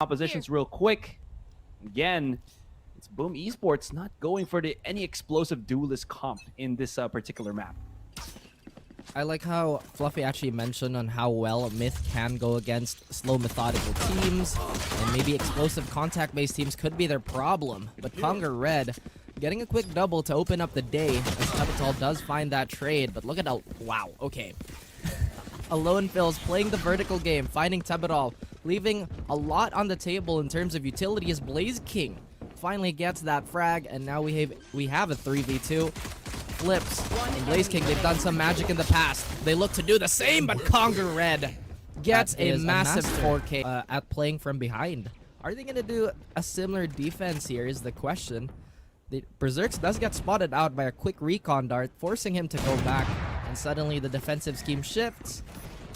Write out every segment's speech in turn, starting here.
compositions real quick. Again, it's Boom Esports not going for any explosive duelist comp in this particular map. I like how Fluffy actually mentioned on how well Myth can go against slow methodical teams, and maybe explosive contact-based teams could be their problem. But Conga Red getting a quick double to open up the day as Capital does find that trade. But look at how, wow, okay. Alone Phil's playing the vertical game, finding Tebedal, leaving a lot on the table in terms of utility as Blaze King finally gets that frag, and now we have a 3v2. Flips, and Blaze King, they've done some magic in the past. They look to do the same, but Conga Red gets a massive 4K at playing from behind. Are they going to do a similar defense here is the question. The Berserks does get spotted out by a quick recon dart, forcing him to go back, and suddenly the defensive scheme shifts.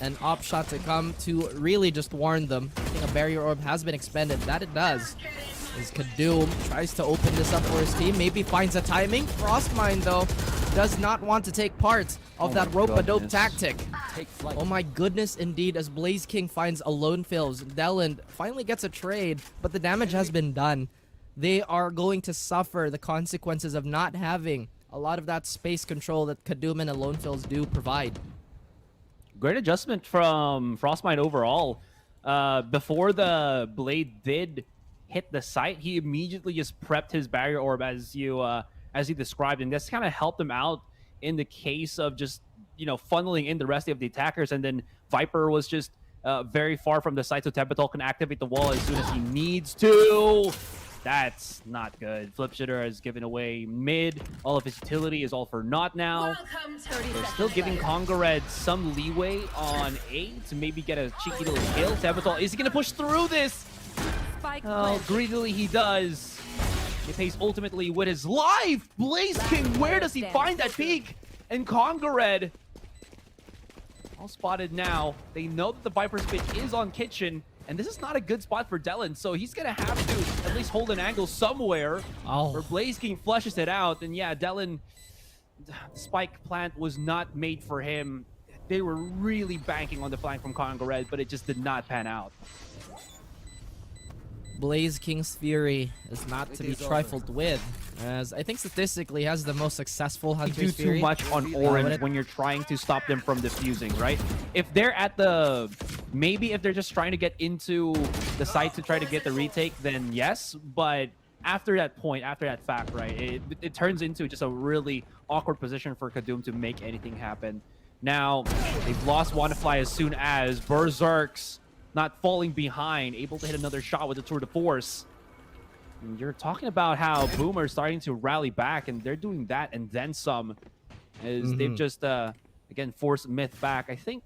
An op shot to come to really just warn them. I think a barrier orb has been expended. That it does. As Kadoom tries to open this up for his team, maybe finds a timing. Frostmine, though, does not want to take part of that rope-a-dope tactic. Oh my goodness, indeed, as Blaze King finds Alone Fills. Deland finally gets a trade, but the damage has been done. They are going to suffer the consequences of not having a lot of that space control that Kadoom and Alone Fills do provide. Great adjustment from Frostmine overall. Before the blade did hit the site, he immediately just prepped his barrier orb as he described, and this kind of helped him out in the case of just funneling in the rest of the attackers. And then Viper was just very far from the site, so Tepetal can activate the wall as soon as he needs to. That's not good. Flip Shitter has given away mid. All of his utility is all for naught now. They're still giving Conga Red some leeway on A to maybe get a cheeky little kill. Tepetal, is he going to push through this? Oh, greedily he does. He pays ultimately with his life. Blaze King, where does he find that peak? And Conga Red, all spotted now. They know that the Viper's pit is on Kitchen, and this is not a good spot for Deland, so he's gonna have to at least hold an angle somewhere where Blaze King flushes it out. And yeah, Deland, the spike plant was not made for him. They were really banking on the flank from Conga Red, but it just did not pan out. Blaze King's Fury is not to be trifled with, as I think statistically he has the most successful Hunter's Fury. You do too much on Orange when you're trying to stop them from defusing, right? If they're at the... Maybe if they're just trying to get into the site to try to get the retake, then yes. But after that point, after that fact, right, it turns into just a really awkward position for Kadoom to make anything happen. Now, they've lost Wannafly as soon as Berserks not falling behind, able to hit another shot with the Tour de Force. And you're talking about how Boomer is starting to rally back, and they're doing that and then some. As they've just, again, forced Myth back. I think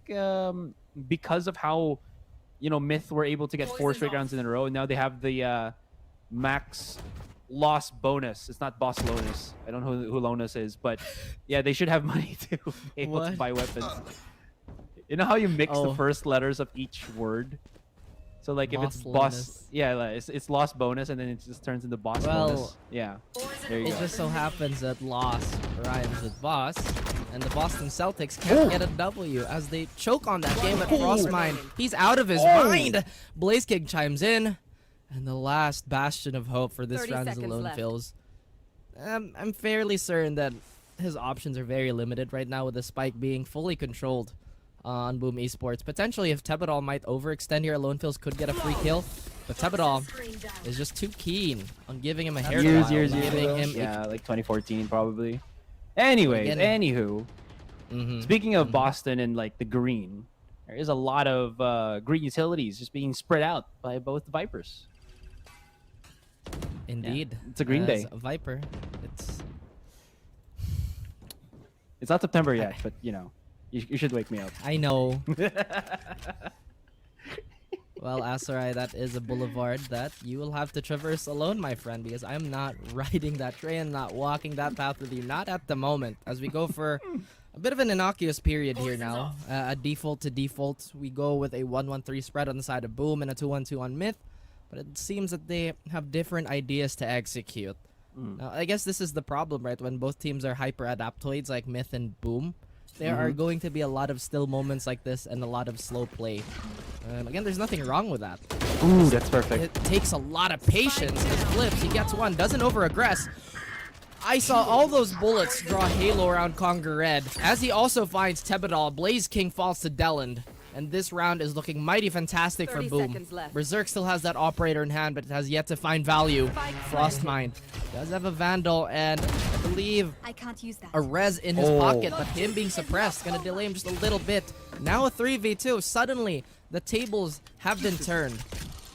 because of how, Myth were able to get 4 straight rounds in a row, and now they have the max loss bonus. It's not boss Lonus. I don't know who Lonus is, but yeah, they should have money to be able to buy weapons. You know how you mix the first letters of each word? So like if it's boss, it's loss bonus, and then it just turns into boss bonus. Yeah, there you go. It just so happens that loss rhymes with boss, and the Boston Celtics can't get a W as they choke on that game at Frostmine. He's out of his mind. Blaze King chimes in, and the last bastion of hope for this round is Alone Fills. I'm fairly certain that his options are very limited right now with the spike being fully controlled on Boom Esports. Potentially, if Tebedal might overextend here, Alone Fills could get a free kill. But Tebedal is just too keen on giving him a hair. Years yeah, like 2014 probably. Anyways, anywho, speaking of Boston and like the green, there is a lot of green utilities just being spread out by both the Vipers. Indeed, it's a green day. A Viper, it's not September yet, but you should wake me up. I know. Well, Asarai, that is a boulevard that you will have to traverse alone, my friend, because I'm not riding that train, not walking that path with you, not at the moment, as we go for a bit of an innocuous period here now. A default to default, we go with a 1-1-3 spread on the side of Boom and a 2-1-2 on Myth, but it seems that they have different ideas to execute. Now, I guess this is the problem, right? When both teams are hyper-adaptoids like Myth and Boom, there are going to be a lot of still moments like this and a lot of slow play. And again, there's nothing wrong with that. Ooh, that's perfect. It takes a lot of patience. He flips, he gets one, doesn't over-aggress. I saw all those bullets draw halo around Conga Red. As he also finds Tebedal, Blaze King falls to Deland. And this round is looking mighty fantastic for Boom. Berserk still has that operator in hand, but it has yet to find value. Frostmind does have a Vandal, and I believe I can't use that. a res in his pocket, but him being suppressed gonna delay him just a little bit. Now a 3v2. Suddenly, the tables have been turned.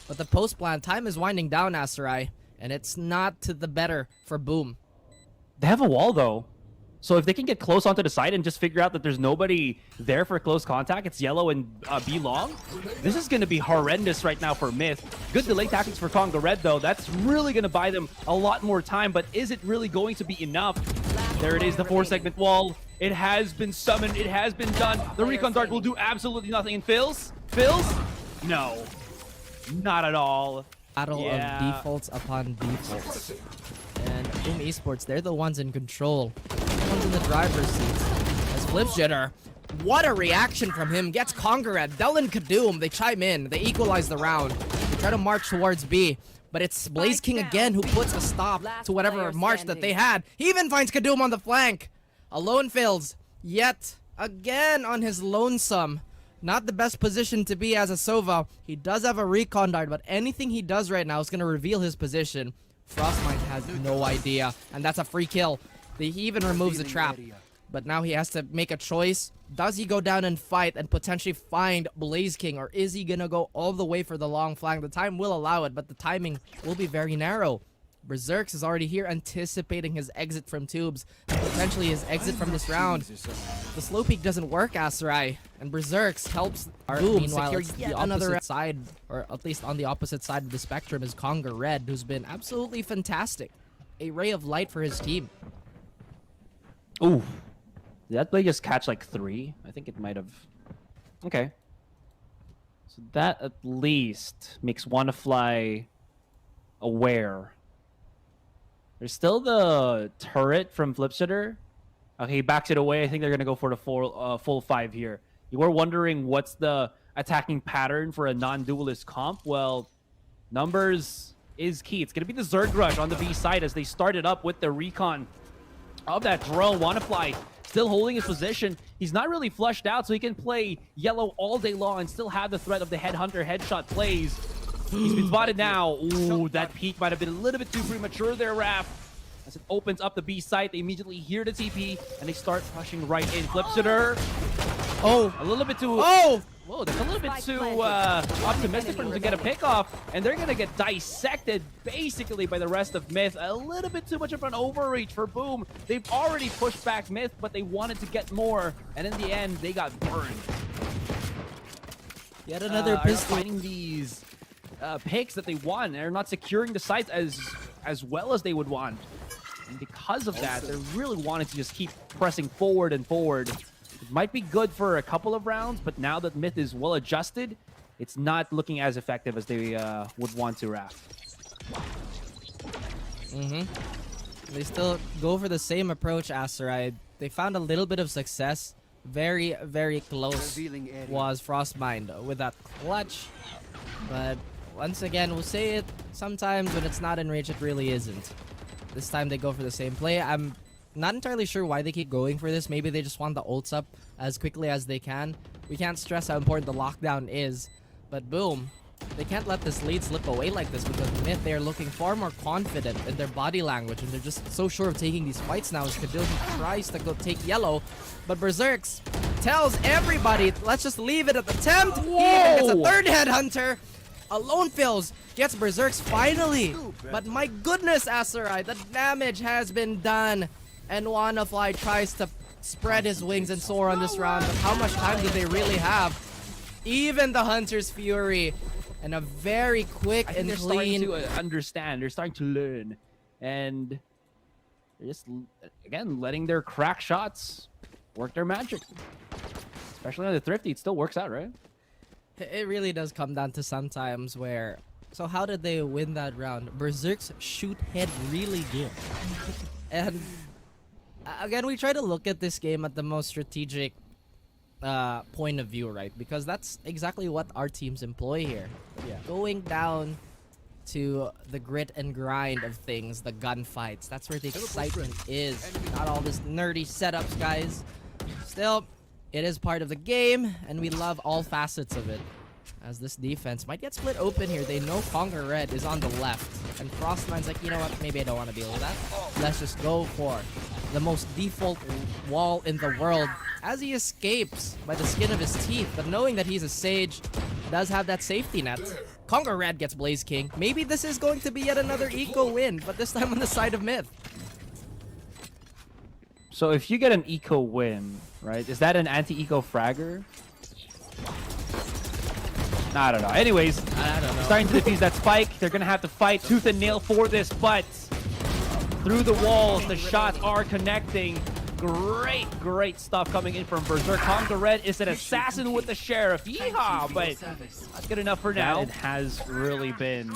But the post-plan time is winding down, Aserai, and it's not to the better for Boom. They have a wall, though. So if they can get close onto the side and just figure out that there's nobody there for close contact, it's yellow and B long, this is going to be horrendous right now for Myth. Good delay tactics for Conga Red, though. That's really going to buy them a lot more time, but is it really going to be enough? There it is, the 4-segment wall. It has been summoned. It has been done. The Recon Dart will do absolutely nothing. And Phils? No. Not at all. Battle of defaults upon defaults. And Boom Esports, they're the ones in control. They're the ones in the driver's seats. As Flip Jitter, what a reaction from him. Gets Conga Red, Deland Kadoom, they chime in. They equalize the round. They try to march towards B. But it's Blaze King again who puts a stop to whatever march that they had. He even finds Kadoom on the flank. Alone fails yet again on his lonesome. Not the best position to be as a Sova. He does have a recon dart, but anything he does right now is going to reveal his position. Frostmind has no idea, and that's a free kill. He even removes the trap. But now he has to make a choice. Does he go down and fight and potentially find Blaze King, or is he going to go all the way for the long flank? The time will allow it, but the timing will be very narrow. Berserks is already here anticipating his exit from tubes, and potentially his exit from this round. The slow peek doesn't work, Aserai, and Berserks helps Boom secure the opposite side, or at least on the opposite side of the spectrum is Conga Red, who's been absolutely fantastic. A ray of light for his team. Ooh. Did that play just catch like 3? I think it might have. Okay. So that at least makes WannaFly aware. There's still the turret from Flipsitter. Okay, he backs it away. I think they're going to go for the full 5 here. You were wondering what's the attacking pattern for a non-duelist comp? Well, numbers is key. It's going to be the Zerg Rush on the B side as they started up with the recon of that drone. WannaFly still holding his position. He's not really flushed out, so he can play yellow all day long and still have the threat of the Headhunter headshot plays. He's been spotted now. Ooh, that peek might have been a little bit too premature there, Raph. As it opens up the B site, they immediately hear the TP, and they start rushing right in. Flipsitter. Oh. A little bit too... Oh! Whoa, that's a little bit too optimistic for them to get a pickoff, and they're going to get dissected basically by the rest of Myth. A little bit too much of an overreach for Boom. They've already pushed back Myth, but they wanted to get more, and in the end, they got burned. Yet another pistol. Finding these picks that they want. They're not securing the sites as well as they would want. And because of that, they're really wanting to just keep pressing forward and forward. It might be good for a couple of rounds, but now that Myth is well adjusted, it's not looking as effective as they would want to, Raph. They still go for the same approach, Aserai. They found a little bit of success. Very, very close was Frostmind with that clutch. But once again, we'll say it, sometimes when it's not in range, it really isn't. This time they go for the same play. I'm not entirely sure why they keep going for this. Maybe they just want the ults up as quickly as they can. We can't stress how important the lockdown is. But Boom, they can't let this lead slip away like this because Myth, they are looking far more confident in their body language and they're just so sure of taking these fights now as Kadilji tries to go take yellow. But Berserks tells everybody, let's just leave it at the attempt. He even gets a third headhunter. Alone fills, gets Berserks finally. But my goodness, Aserai, the damage has been done. And WannaFly tries to spread his wings and soar on this round. But how much time do they really have? Even the Hunter's Fury. And a very quick and clean... They're starting to understand. They're starting to learn. And they're just, again, letting their crack shots work their magic. Especially on the Thrifty, it still works out, right? It really does come down to sometimes where... So how did they win that round? Berserks shoot head really good. And again, we try to look at this game at the most strategic point of view, right? Because that's exactly what our teams employ here. Yeah. Going down to the grit and grind of things, the gunfights. That's where the excitement is. Not all this nerdy setups, guys. Still, it is part of the game, and we love all facets of it. As this defense might get split open here. They know Conga Red is on the left. And Frostmine's like, you know what, maybe I don't want to deal with that. Let's just go for the most default wall in the world. As he escapes by the skin of his teeth. But knowing that he's a Sage, does have that safety net. Conga Red gets Blaze King. Maybe this is going to be yet another eco win, but this time on the side of Myth. So if you get an eco win, right, is that an anti-eco fragger? I don't know. Anyways, I don't know. starting to defuse that spike. They're going to have to fight tooth and nail for this, but through the walls, the shots are connecting. Great stuff coming in from Berserk. Conga Red is an assassin with the Sheriff. Yeehaw, but not good enough for now. It has really been...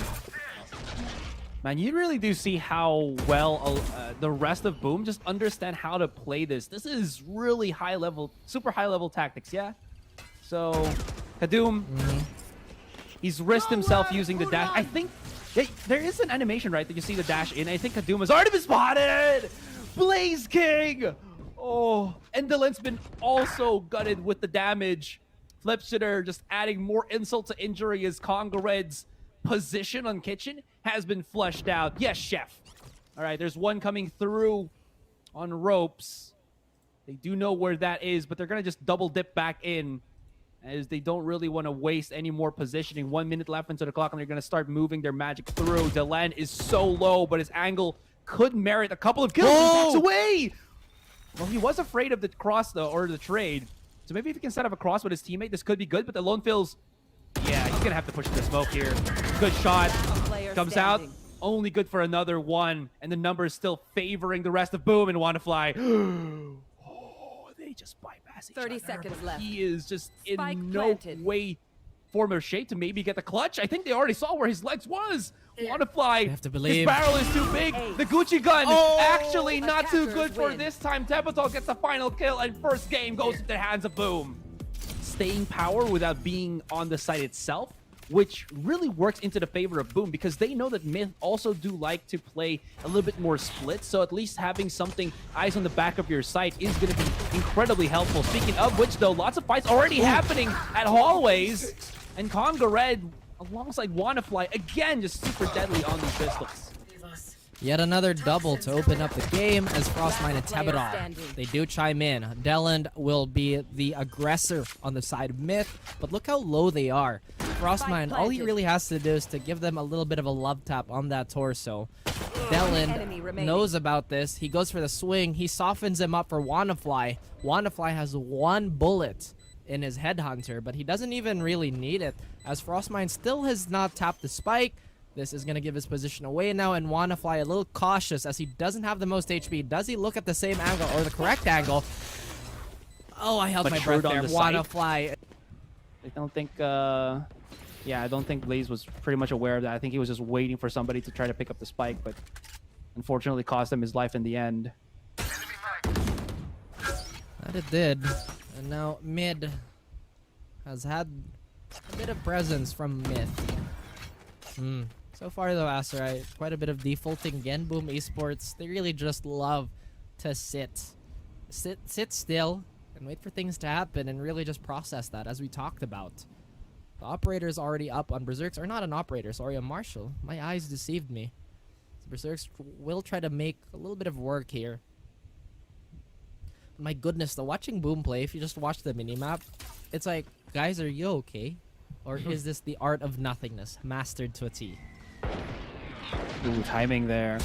Man, you really do see how well the rest of Boom just understand how to play this. This is really high level, super high level tactics, yeah? So, Kadoom, he's risked himself using the dash. I think there is an animation, right, that you see the dash in. I think Kadoom has already been spotted! Blaze King! Oh, and Dylan's been also gutted with the damage. Flipsitter just adding more insult to injury as Conga Red's position on Kitchen has been flushed out. Yes, Chef. All right, there's one coming through on ropes. They do know where that is, but they're going to just double dip back in as they don't really want to waste any more positioning. 1 minute left into the clock, and they're going to start moving their magic through. Delan is so low, but his angle could merit a couple of kills. He backs away! Well, he was afraid of the cross, though, or the trade. So maybe if he can set up a cross with his teammate, this could be good, but the lone feels... Yeah, he's going to have to push the smoke here. Good shot. Comes out. Only good for another one. And the number is still favoring the rest of Boom and WannaFly. Oh, they just bypass each other. 30 seconds left. He is just Spike in no planted. way, form, or shape to maybe get the clutch. I think they already saw where his legs was. WannaFly, You have to believe. his barrel is too big. The Gucci gun, actually not too good for win. this time. Tebatal gets the final kill, and first game goes into the hands of Boom. Staying power without being on the site itself, which really works into the favor of Boom because they know that Myth also do like to play a little bit more split, so at least having something eyes on the back of your site is going to be incredibly helpful. Speaking of which, though, lots of fights already happening at hallways, and Conga Red alongside WannaFly again just super deadly on these pistols. Yet another double to open up the game as Frostmine and Tebadal. They do chime in. Deland will be the aggressor on the side of Myth, but look how low they are. Frostmine, all he really has to do is to give them a little bit of a love tap on that torso. Deland knows about this. He goes for the swing. He softens him up for WannaFly. WannaFly has one bullet in his Headhunter, but he doesn't even really need it, as Frostmine still has not tapped the spike. This is going to give his position away now, and WannaFly a little cautious as he doesn't have the most HP. Does he look at the same angle, or the correct angle? Oh, I held my breath there. WannaFly. I don't think, yeah, I don't think Blaze was pretty much aware of that. I think he was just waiting for somebody to try to pick up the spike, but unfortunately cost him his life in the end. That it did. And now mid has had a bit of presence from Myth. So far though, Aserai, quite a bit of defaulting again. Boom Esports, they really just love to sit still and wait for things to happen and really just process that, as we talked about. The operator is already up on Berserks, or not an operator, sorry, a Marshal. My eyes deceived me. So Berserks will try to make a little bit of work here. My goodness, though, watching Boom play, if you just watch the minimap, it's like, guys, are you okay? Or is this the art of nothingness, mastered to a T? Ooh, timing there.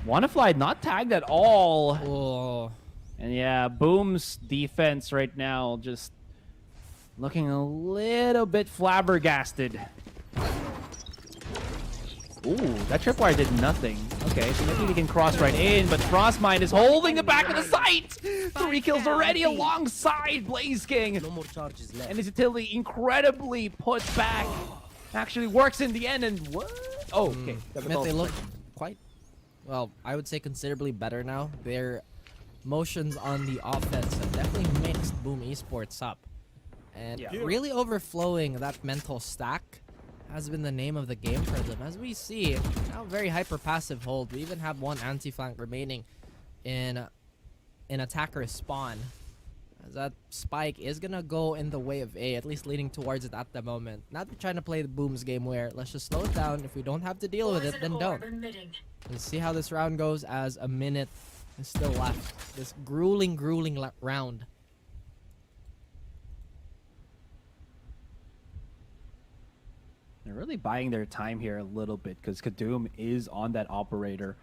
WannaFly not tagged at all. Oh. And yeah, Boom's defense right now just looking a little bit flabbergasted. Ooh, that tripwire did nothing. Okay, so maybe we can cross right in, but Frostmind is holding the back of the site! 3 kills already alongside Blaze King. No more charges left. And his utility incredibly put back. Actually works in the end, and what? Oh, okay. Myth, they look quite, well, I would say considerably better now. Their motions on the offense have definitely made mixed Boom Esports up. And Yeah. really overflowing that mental stack has been the name of the game for them. As we see, now very hyper passive hold. We even have one anti-flank remaining in attacker spawn. As that spike is gonna go in the way of A, at least leaning towards it at the moment. Now they're trying to play the Boom's game where let's just slow it down. If we don't have to deal with it, then don't. Let's see how this round goes as a minute is still left. This grueling round. They're really buying their time here a little bit because Kadum is on that operator.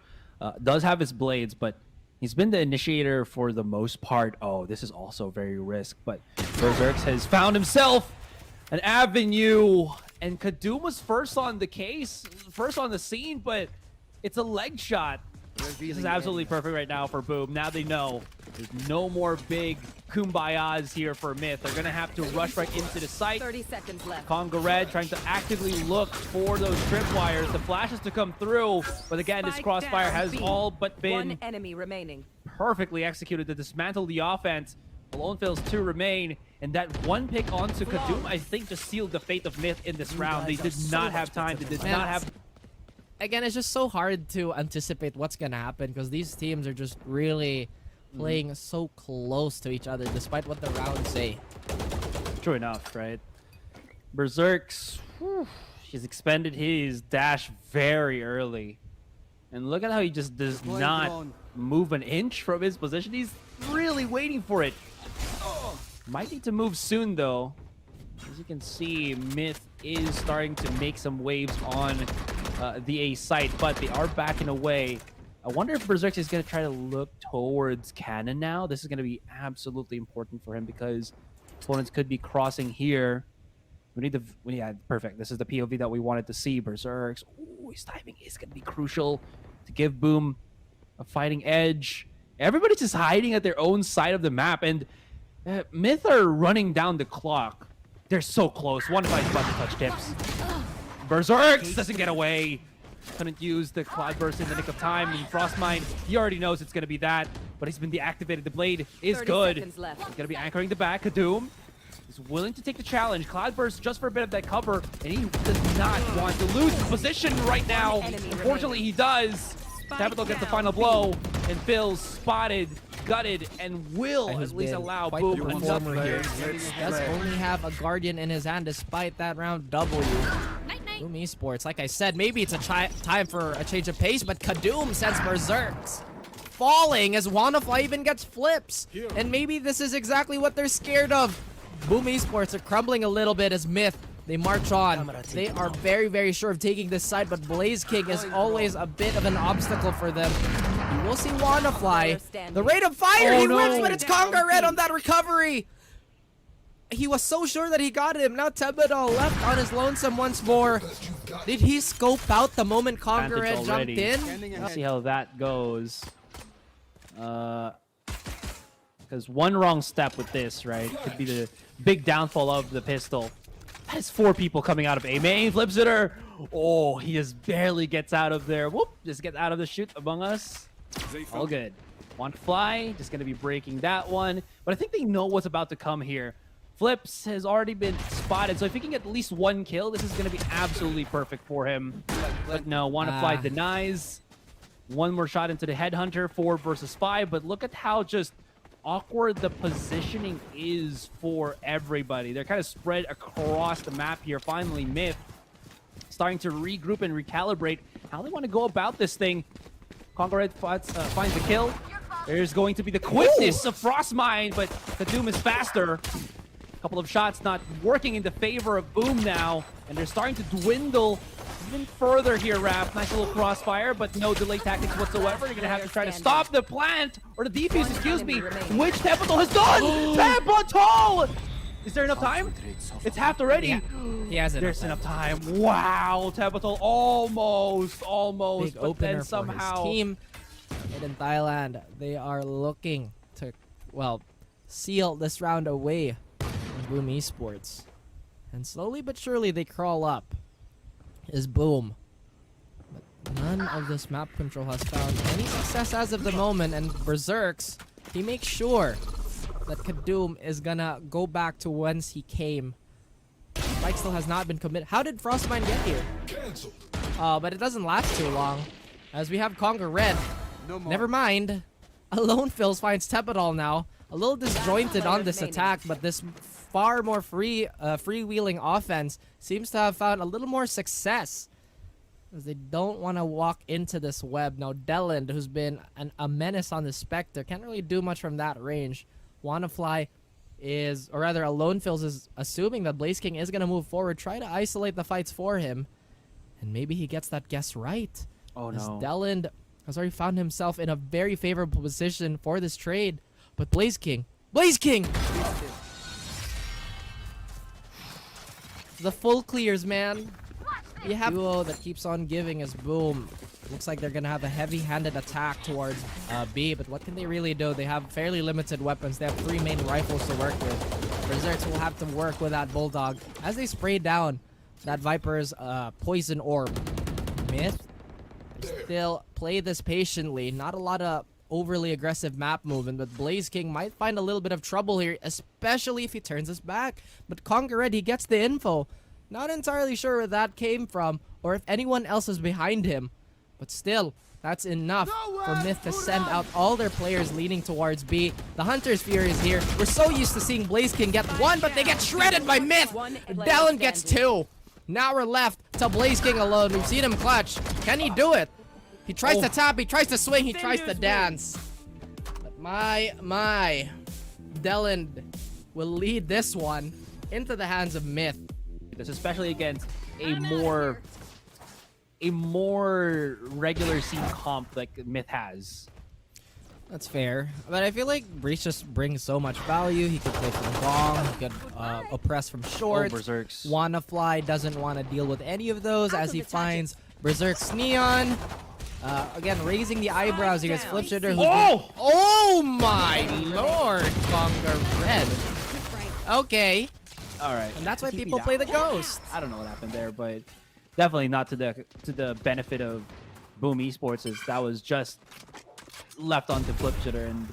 Does have his blades, but he's been the initiator for the most part. Oh, this is also very risk, but Berserks has found himself an avenue, and Kadum was first on the case, first on the scene, but it's a leg shot. This is absolutely perfect right now for Boom. Now they know there's no more big kumbayas here for Myth. They're going to have to rush right into the site. 30 seconds left. Conga Red trying to actively look for those tripwires, the flashes to come through. But again, this Spike crossfire down, has B. all but been One enemy remaining. perfectly executed to dismantle the offense. Lone fails to remain, and that one pick onto Kadum, I think, just sealed the fate of Myth in this round. They did not have time. They did not have... Again, it's just so hard to anticipate what's gonna happen because these teams are just really playing so close to each other despite what the rounds say. True enough, right? Berserks, whew, he's expended his dash very early. And look at how he just does not move an inch from his position. He's really waiting for it. Might need to move soon, though. As you can see, Myth is starting to make some waves on the A site, but they are backing away. I wonder if Berserk is going to try to look towards Cannon now. This is going to be absolutely important for him because opponents could be crossing here. We need the... Yeah, perfect. This is the POV that we wanted to see. Berserks. Ooh, his timing is going to be crucial to give Boom a fighting edge. Everybody's just hiding at their own side of the map, and Myth are running down the clock. They're so close. One fight's about to touch tips. Berserks doesn't get away. Couldn't use the Cloud Burst in the nick of time. And Frostmine, he already knows it's going to be that, but he's been deactivated. The blade is 30 good. seconds left. He's going to be anchoring the back. Kadum is willing to take the challenge. Cloud Burst just for a bit of that cover, and he does not want to lose his position right now. Enemy Unfortunately, he does. Tabitha gets the final blow, and Phil's spotted, gutted, and will at least allow Boom the another. performer here. He does only have a Guardian in his hand despite that round W. Boom Esports, like I said, maybe it's a time for a change of pace, but Kadum sends Berserks falling as WannaFly even gets flips. And maybe this is exactly what they're scared of. Boom Esports are crumbling a little bit as Myth, they march on. They are very, very sure of taking this side, but Blaze King is always a bit of an obstacle for them. You will see WannaFly. The rate of fire, he wins, but it's Conga Red on that recovery. He was so sure that he got him. Now Tebedal left on his lonesome once more. Did he scope out the moment Conga Red jumped in? Let's see how that goes. Because one wrong step with this, right, could be the big downfall of the pistol. That is 4 people coming out of A main. Flips it her. Oh, he just barely gets out of there. Whoop, just gets out of the shoot among us. All good. Want fly, just going to be breaking that one. But I think they know what's about to come here. Flips has already been spotted, so if he can get at least 1 kill, this is going to be absolutely perfect for him. But no, WannaFly denies. 1 more shot into the Headhunter, 4 versus 5, but look at how just awkward the positioning is for everybody. They're kind of spread across the map here. Finally, Myth starting to regroup and recalibrate how they want to go about this thing. Conga Red finds the kill. There's going to be the quickness of Frostmine, but Kadum is faster. Couple of shots not working in the favor of Boom now, and they're starting to dwindle even further here, Raph. Nice little crossfire, but no delay tactics whatsoever. You're gonna have to try to stop the plant, or the defuse, excuse me, which Tebedal has done! Tebedal! Is there enough time? It's half already. He has enough. There's enough time. Wow, Tebedal almost, Big but opener then somehow... for his team. And in Thailand, they are looking to, well, seal this round away. Boom Esports. And slowly but surely they crawl up. Is Boom. But none of this map control has found any success as of the moment, and Berserks, he makes sure that Kadoom is gonna go back to whence he came. Spike still has not been committed. How did Frostmine get here? But it doesn't last too long, as we have Conga Red. Never mind. Alone Fills finds Tepidol now. A little disjointed on this attack, but this far more freewheeling offense seems to have found a little more success, as they don't want to walk into this web. Now Deland, who's been a menace on the Spectre, can't really do much from that range. Wannafly is, or rather Alone Fills is assuming that Blaze King is going to move forward, try to isolate the fights for him, and maybe he gets that guess right. Oh as no. Deland has already found himself in a very favorable position for this trade, but Blaze King, the full clears, man. You have a duo that keeps on giving as Boom. Looks like they're gonna have a heavy-handed attack towards B, but what can they really do? They have fairly limited weapons. They have 3 main rifles to work with. Berserks will have to work with that Bulldog as they spray down that Viper's poison orb. Myth still play this patiently. Not a lot of overly aggressive map movement, but Blaze King might find a little bit of trouble here, especially if he turns his back. But Conga Red, he gets the info. Not entirely sure where that came from, or if anyone else is behind him. But still, that's enough for Myth to send out all their players leaning towards B. The Hunter's Fury is here. We're so used to seeing Blaze King get 1, but they get shredded by Myth. Dallin gets 2. Now we're left to Blaze King alone. We've seen him clutch. Can he do it? He tries to tap, he tries to swing, he tries to dance. But my, Deland will lead this one into the hands of Myth. This, especially against a more regular scene comp like Myth has. That's fair, but I feel like Breach just brings so much value. He could play from long, he could oppress from short. Berserks. Wannafly doesn't want to deal with any of those as he finds Berserk's Neon. Again, raising the eyebrows against Flip Shooter. Oh my lord, Conga Red. Okay. All right. And that's why people play the Ghost. I don't know what happened there, but definitely not to the benefit of Boom Esports, as that was just left onto Flip Shooter, and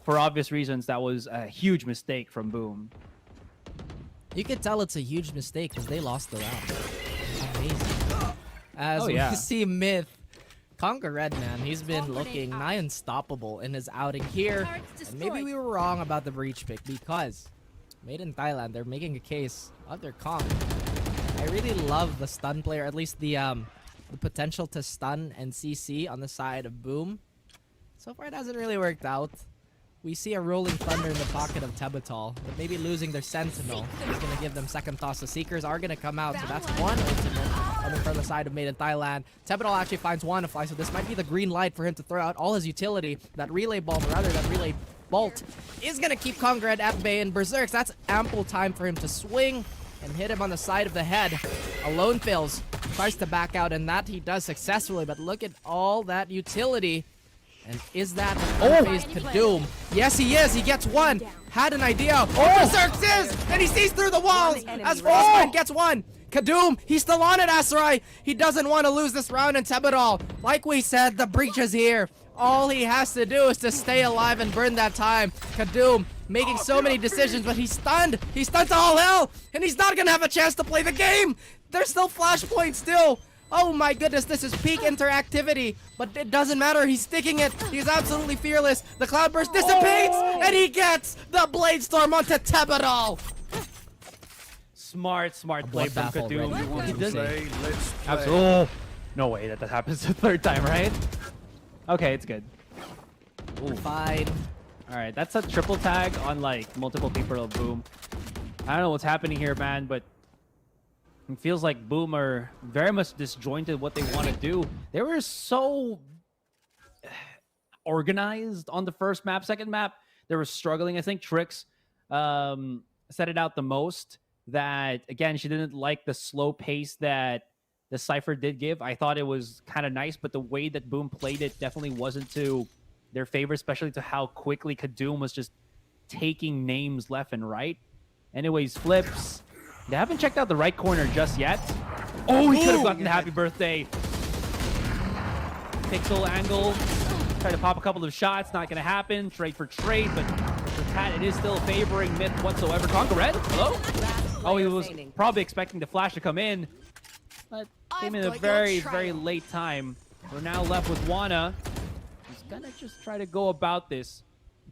for obvious reasons, that was a huge mistake from Boom. You could tell it's a huge mistake because they lost the round. Amazing. As we see Myth, Conga Red, man, he's been looking nigh unstoppable in his outing here. And maybe we were wrong about the Breach pick, because made in Thailand, they're making a case of their comp. I really love the stun player, at least the potential to stun and CC on the side of Boom. So far, it hasn't really worked out. We see a Rolling Thunder in the pocket of Tebetol, but maybe losing their Sentinel is going to give them second thoughts. The Seekers are going to come out, so that's one ultimate coming from the side of Made in Thailand. Tebetol actually finds Wannafly, so this might be the green light for him to throw out all his utility. That Relay Bomb, or rather that Relay Bolt, is going to keep Conga Red at bay, and Berserks, that's ample time for him to swing and hit him on the side of the head. Alone Fills, tries to back out, and that he does successfully, but look at all that utility. And is that an unfazed Kadoom? Yes, he is. He gets 1. Had an idea. Berserks is! And he sees through the walls as Frostmine gets 1. Kadoom, he's still on it, Asarai. He doesn't want to lose this round in Tebetol. Like we said, the Breach is here. All he has to do is to stay alive and burn that time. Kadoom making so many decisions, but he's stunned. He's stunned to all hell, and he's not going to have a chance to play the game. There's still Flashpoint still. Oh my goodness, this is peak interactivity, but it doesn't matter. He's sticking it. He's absolutely fearless. The Cloudburst dissipates, and he gets the Blade Storm onto Tebetol. Smart play from Kadoom. He play, let's play. Absolutely. Oh, no way that happens the 3rd time, right? Okay, it's good. Ooh. Fine. All right, that's a triple tag on like multiple people of Boom. I don't know what's happening here, man, but it feels like Boom are very much disjointed what they want to do. They were so organized on the first map. Second map, they were struggling. I think Trix set it out the most. That, again, she didn't like the slow pace that the Cypher did give. I thought it was kind of nice, but the way that Boom played it definitely wasn't to their favor, especially to how quickly Kadoom was just taking names left and right. Anyways, Flips. They haven't checked out the right corner just yet. Oh, he could have gotten the happy birthday. Pixel angle. Try to pop a couple of shots. Not going to happen. Trade for trade, but tat. It is still favoring Myth whatsoever. Conquer Red, hello? Oh, he was probably expecting the flash to come in, but came in a very, very late time. We're now left with Wana. He's gonna just try to go about this.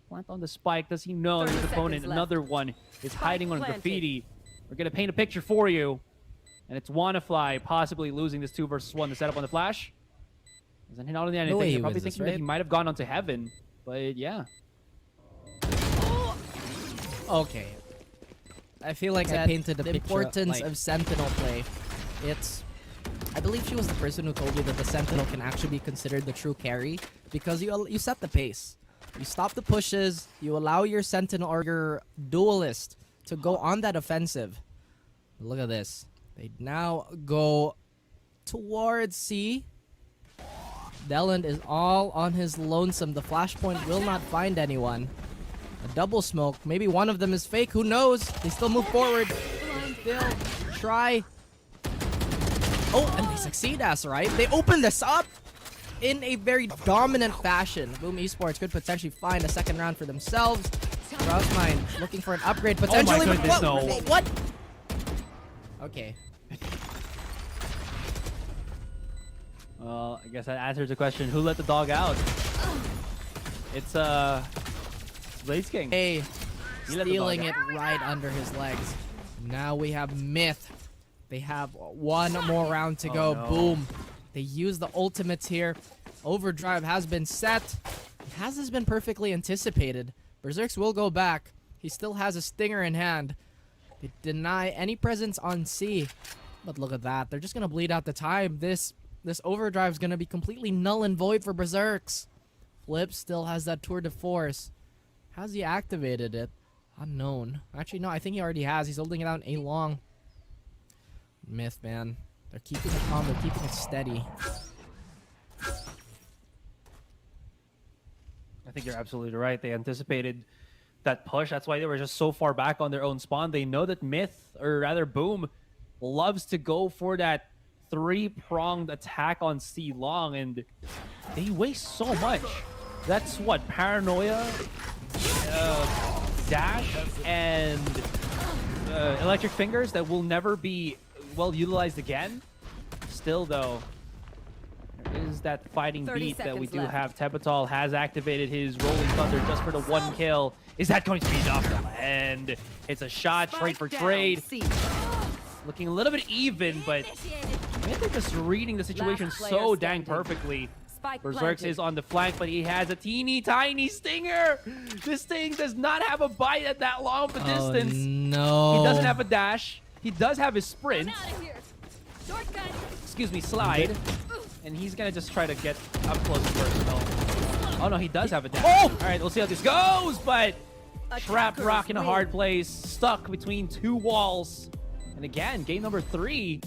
Plant on the spike. Does he know his opponent? Another one is hiding on graffiti. We're gonna paint a picture for you. And it's WannaFly possibly losing this 2 versus 1 to set up on the flash. Doesn't hit out on anything. They're probably thinking that he might have gone onto heaven. But yeah. Okay. I feel like I painted the importance of Sentinel play. I believe she was the person who told you that the Sentinel can actually be considered the true carry because you set the pace. You stop the pushes, you allow your Sentinel or your Duelist to go on that offensive. Look at this. They now go towards C. Deland is all on his lonesome. The flashpoint will not find anyone. A double smoke. Maybe one of them is fake. Who knows? They still move forward. Still try. Oh, and they succeed, that's right. They open this up in a very dominant fashion. Boom Esports could potentially find a second round for themselves. Rousmine looking for an upgrade potentially. Oh my goodness, no. What? Okay. Well, I guess that answers the question. Who let the dog out? It's Blaze King. Hey, stealing it right under his legs. Now we have Myth. They have one more round to go. No. Boom. They use the ultimates here. Overdrive has been set. Has this been perfectly anticipated? Berserks will go back. He still has a stinger in hand. They deny any presence on C. But look at that. They're just going to bleed out the time. This overdrive is going to be completely null and void for Berserks. Flip still has that tour de force. Has he activated it? Unknown. Actually, no. I think he already has. He's holding it out A long. Myth, man. They're keeping it calm. They're keeping it steady. I think you're absolutely right. They anticipated that push. That's why they were just so far back on their own spawn. They know that Myth, or rather Boom, loves to go for that 3-pronged attack on C long, and they waste so much. That's what, Paranoia, Dash, and Electric Fingers that will never be well utilized again. Still, though, there is that fighting beat that we do have. Tebatal has activated his Rolling Thunder just for the 1 kill. Is that going to be enough? And it's a shot, trade for trade. Looking a little bit even, but they're just reading the situation so dang perfectly. Berserks is on the flank, but he has a teeny tiny stinger. This thing does not have a bite at that long of a distance. No. He doesn't have a dash. He does have his sprint. Excuse me, slide. And he's gonna just try to get up close and personal. Oh no, he does have a dash. Oh! Alright, we'll see how this goes, but trapped rock in a hard place, stuck between 2 walls. And again, game number 3.